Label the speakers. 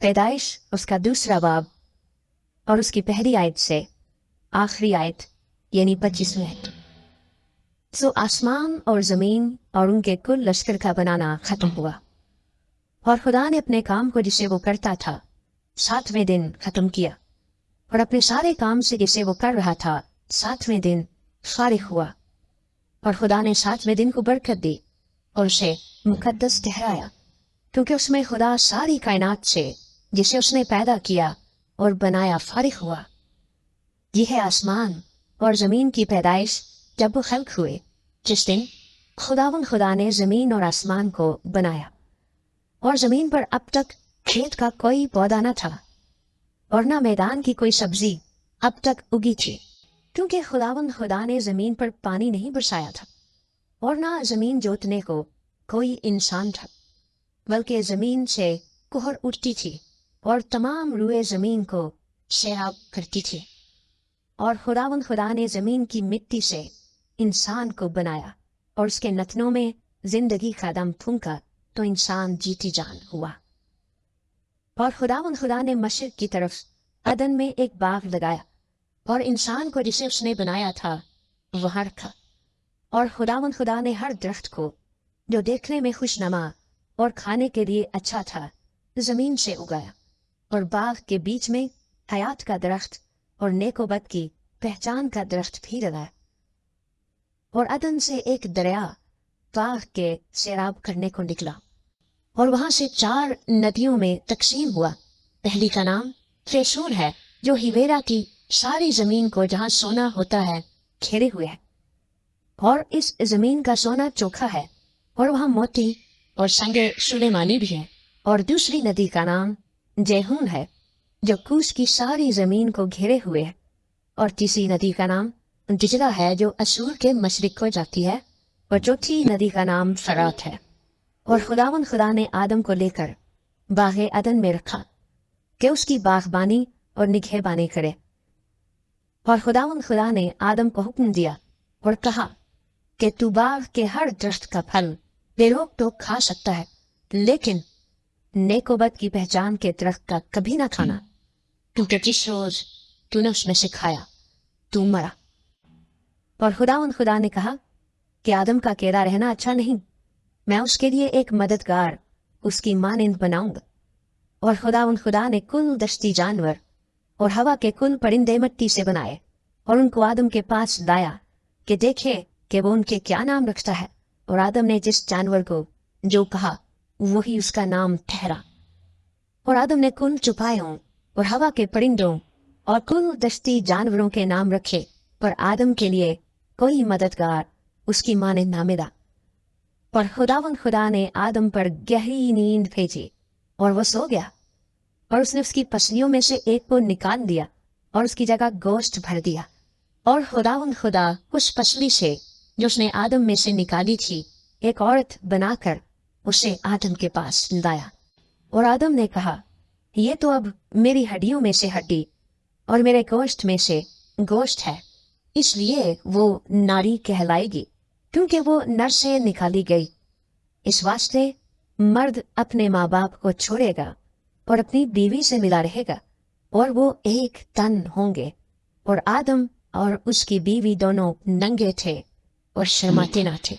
Speaker 1: पैदाइश उसका दूसरा बाब और उसकी पहली आयत से आखिरी आयत यानी 25वीं आयत। सो आसमान और ज़मीन और उनके कुल लश्कर का बनाना ख़त्म हुआ और खुदा ने अपने काम को जिसे वो करता था 7वें दिन ख़त्म किया और अपने सारे काम से जिसे वो कर रहा था 7वें दिन फारिग हुआ। और खुदा ने 7वें दिन को बरकत दी और उसे मुकद्दस ठहराया क्योंकि उसमें खुदा सारी कायनात से जिसे उसने पैदा किया और बनाया फारिग हुआ। यह है आसमान और ज़मीन की पैदाइश जब वो खल्क हुए, जिस दिन खुदा ने ज़मीन और आसमान को बनाया। और ज़मीन पर अब तक खेत का कोई पौधा न था और न मैदान की कोई सब्जी अब तक उगी थी, क्योंकि खुदा ने ज़मीन पर पानी नहीं बरसाया था और न ज़मीन जोतने को कोई इंसान था, बल्कि ज़मीन से कुहर उठती थी और तमाम रूए ज़मीन को सैराब करती थी। और खुदा ने ज़मीन की मिट्टी से इंसान को बनाया और उसके नथनों में जिंदगी का दम फूंका तो इंसान जीती जान हुआ। और खुदा ने मशरिक की तरफ अदन में एक बाग लगाया और इंसान को जिसे उसने बनाया था वहाँ रखा। और खुदा ने हर दरख्त को जो देखने में खुशनुमा और खाने के लिए अच्छा था ज़मीन से उगाया और बाग के बीच में हयात का दरख्त और नेकोबत की पहचान का दरख्त भी लगाया। और अदन से एक दरिया बाग के सैराब करने को निकला और वहां से 4 नदियों में तकसीम हुआ। पहली का नाम फेसून है जो हिवेरा की सारी जमीन को जहां सोना होता है घेरे हुए है और इस जमीन का सोना चोखा है और वहां मोती और संगे सुलेमानी भी है। और दूसरी नदी का नाम जेहून है जो कूश की सारी जमीन को घेरे हुए है। और तीसरी नदी का नाम दिजला है जो असूर के मशरिक को जाती है। और चौथी नदी का नाम फरात है। और खुदा ने आदम को लेकर बाग़े अदन में रखा कि उसकी बागबानी और निगहबानी करे। और खुदा ने आदम को हुक्म दिया और कहा कि तू बाग के हर दरख्त का फल बेरोक टोक खा सकता है, लेकिन नेकोबत की पहचान के दरख्त का कभी ना खाना, क्योंकि जिस रोज तूने उसमें से खाया तू मरा। और खुदा ने कहा कि आदम का अकेला रहना अच्छा नहीं, मैं उसके लिए एक मददगार उसकी मानिंद बनाऊंगा। और खुदा ने कुल दश्ती जानवर और हवा के कुल परिंदे मिट्टी से बनाए और उनको आदम के पास लाया कि देखे कि वो उनके क्या नाम रखता है। और आदम ने जिस जानवर को जो कहा वही उसका नाम ठहरा। और आदम ने कुल चुपायों और हवा के परिंदों और कुल दश्ती जानवरों के नाम रखे, पर आदम के लिए कोई मददगार उसकी मानिंद ना मिला। और खुदा ने आदम पर गहरी नींद भेजी और वो सो गया। और उसने उसकी पसलियों में से एक को निकाल दिया और उसकी जगह गोश्त भर दिया। और खुदा उस पसली से जो उसने आदम में से निकाली थी एक औरत बनाकर उसे आदम के पास लाया। और आदम ने कहा, ये तो अब मेरी हड्डियों में से हड्डी और मेरे गोश्त में से गोश्त है, इसलिए वो नारी कहलाएगी, क्योंकि वो नर से निकाली गई। इस वास्ते मर्द अपने माँ बाप को छोड़ेगा और अपनी बीवी से मिला रहेगा और वो एक तन होंगे। और आदम और उसकी बीवी दोनों नंगे थे और शर्माते न थे।